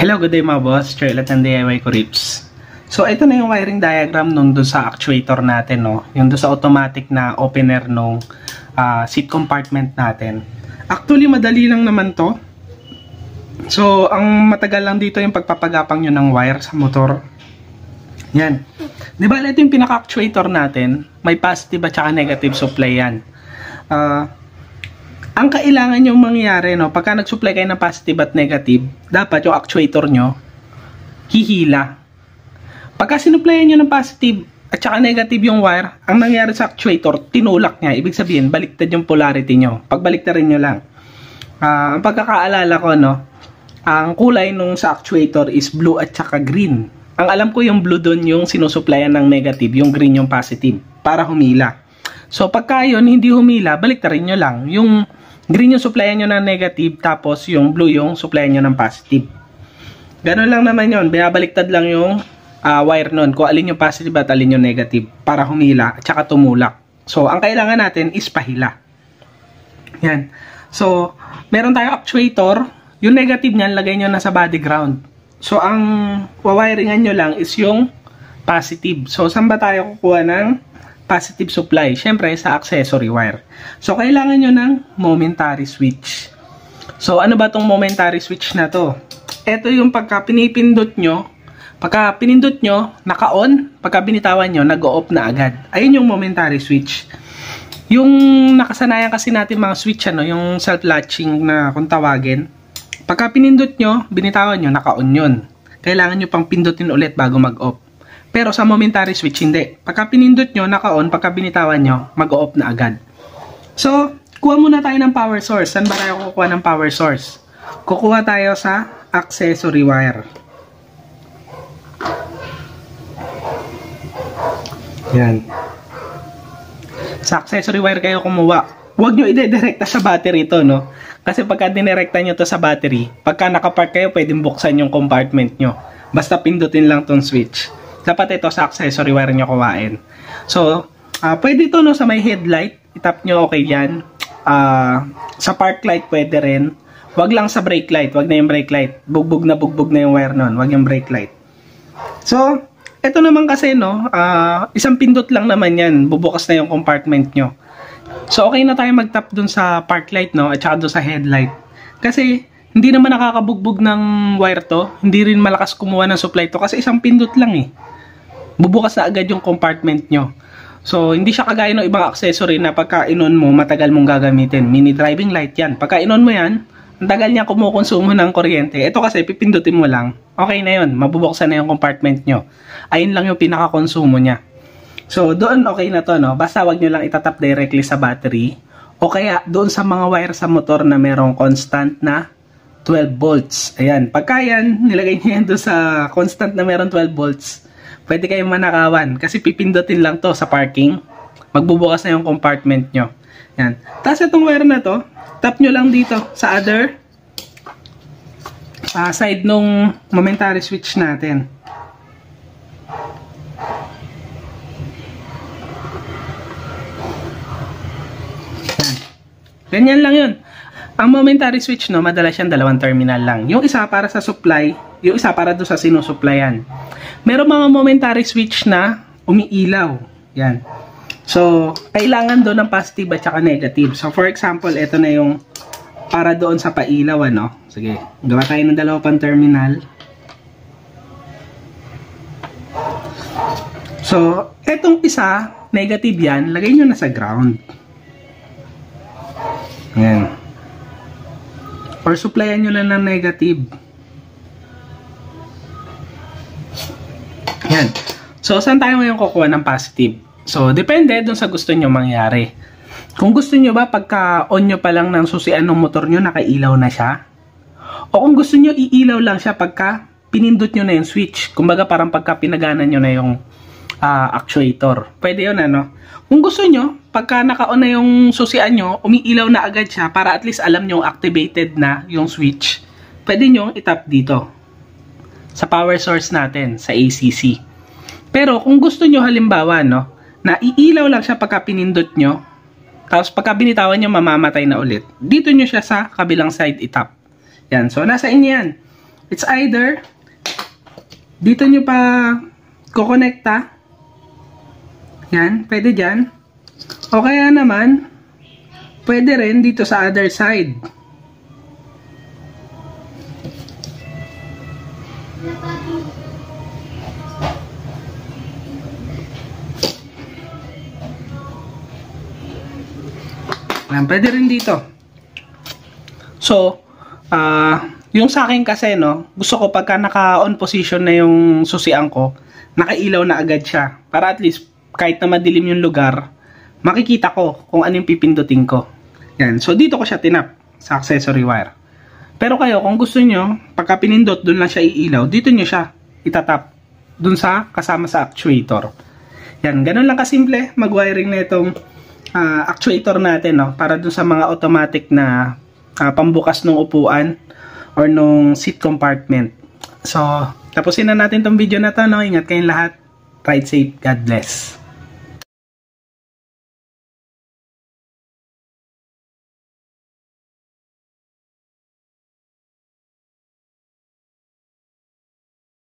Hello, good day mga boss. Charlotte and DIY ko Rips. So, ito na yung wiring diagram nung doon sa actuator natin, no? Yung doon sa automatic na opener nung seat compartment natin. Actually, madali lang naman to. So, ang matagal lang dito yung pagpapagapang nyo ng wire sa motor. Yan. Di ba, ito yung pinaka-actuator natin. May positive at saka negative supply yan. Ang kailangan yung mangyari, no, pagka nag-supply kayo ng positive at negative, dapat yung actuator nyo hihila. Pagka sinupplyan nyo ng positive at saka negative yung wire, ang nangyari sa actuator, tinulak niya. Ibig sabihin, baliktad yung polarity nyo. Pagbaliktarin nyo lang. Ang pagkakaalala ko, no, ang kulay nung sa actuator is blue at saka green. Ang alam ko yung blue doon yung sinusupplyan ng negative, yung green yung positive, para humila. So, pagka yun, hindi humila, baliktarin nyo lang. Yung green yung supplyan nyo ng negative, tapos yung blue yung supplyan nyo ng positive. Ganun lang naman yun. Binabaliktad lang yung wire nun. Kung alin yung positive at alin yung negative. Para humila at saka tumulak. So, ang kailangan natin is pahila. Yan. So, meron tayong actuator. Yung negative niyan, lagay nyo na sa body ground. So, ang wawiringan nyo lang is yung positive. So, saan ba tayo kukuha ng positive supply? Syempre, sa accessory wire. So, kailangan nyo ng momentary switch. So, ano ba tong momentary switch na to? Ito yung pagka pinipindot nyo, naka-on, pagka binitawan nyo, nag-o-off na agad. Ayun yung momentary switch. Yung nakasanayan kasi natin mga switch, ano, yung self-latching na kung tawagin, pagka pinindot nyo, binitawan nyo, naka-on yun. Kailangan nyo pang pindutin ulit bago mag-off. Pero sa momentary switch, hindi. Pagka pinindot nyo, naka-on, pagka binitawan nyo, mag-off na agad. So, kuha muna tayo ng power source. Saan ba tayo kukuha ng power source? Kukuha tayo sa accessory wire. Yan. Sa accessory wire kayo kumuha. Huwag nyo ide-direkta sa battery ito, no? Kasi pagka dinirekta nyo to sa battery, pagka nakapark kayo, pwedeng buksan yung compartment nyo. Basta pindutin lang tong switch. Dapat ito sa accessory wire nyo kuhain. So, pwede ito, no, sa may headlight. Itap nyo, okay yan. Sa park light pwede rin. Wag lang sa brake light. Wag na yung brake light. Bugbog na yung wire nun. Wag yung brake light. So, ito naman kasi, no, isang pindot lang naman yan. Bubukas na yung compartment nyo. So, okay na tayo mag-tap dun sa park light, no, at saka dun sa headlight. Kasi, hindi naman nakakabugbog ng wire to. Hindi rin malakas kumuha ng supply to. Kasi isang pindot lang eh. Bubukas na agad yung compartment nyo. So, hindi siya kagaya ng ibang accessory na pagka inon mo, matagal mong gagamitin. Mini driving light yan. Pagka inon mo yan, ang tagal niya kumukonsumo ng kuryente. Ito kasi, pipindutin mo lang. Okay na yun. Mabubuksan na yung compartment nyo. Ayun lang yung pinaka-konsumo niya. So, doon okay na to, no? Basta wag nyo lang itatap directly sa battery. O kaya, doon sa mga wire sa motor na merong constant na 12 volts. Ayan. Pagka yan, nilagay nyo yan doon sa constant na meron 12 volts. Pwede kayong manakawan. Kasi pipindutin lang to sa parking. Magbubukas na yung compartment nyo. Yan. Tapos itong wire na to, tap nyo lang dito sa other side nung momentary switch natin. Yan. Ganyan lang yun. Ang momentary switch, no, madalas yan dalawang terminal lang. Yung isa para sa supply, yung isa para doon sa sinusupplyan. Meron mga momentary switch na umiilaw. Yan. So, kailangan doon ng positive at saka negative. So, for example, ito na yung para doon sa pailaw, ano. Sige, gawa tayo ng dalawa pang terminal. So, etong isa, negative yan, lagay nyo na sa ground. Yan. Or supplyan nyo na ng negative. Yan. So, saan tayo ngayon kukuha ng positive? So, depende dun sa gusto nyo mangyari. Kung gusto nyo ba, pagka on nyo pa lang ng susian ng motor nyo, nakailaw na siya? O kung gusto nyo, iilaw lang siya pagka pinindot nyo na yung switch. Kumbaga, parang pagka pinaganan nyo na yung actuator. Pwede yun, ano? Kung gusto nyo, pagka naka-on na yung susian nyo, umiilaw na agad siya para at least alam nyo activated na yung switch. Pwede nyo itap dito sa power source natin, sa ACC. Pero kung gusto nyo halimbawa, no, na iilaw lang siya pagka pinindot nyo, tapos pagka binitawan nyo, mamamatay na ulit. Dito nyo siya sa kabilang side itap. Yan. So, nasa inyo yan. It's either dito nyo pa kukonekta. Yan, pwede dyan. O kaya naman, pwede rin dito sa other side. Yan, pwede rin dito. So, yung sa akin kasi, no, gusto ko pagka naka-on position na yung susian ko, nakailaw na agad siya. Para at least, kahit na madilim yung lugar, makikita ko kung ano yung pipindutin ko. Yan. So, dito ko siya tinap sa accessory wire. Pero kayo, kung gusto nyo, pagka pinindot, dun lang siya iilaw, dito nyo siya itatap dun sa kasama sa actuator. Yan. Ganun lang kasimple mag-wiring na itong actuator natin, no, para dun sa mga automatic na pambukas ng upuan or nung seat compartment. So, tapusin na natin tong video na to, no. Ingat kayong lahat. Ride safe. God bless.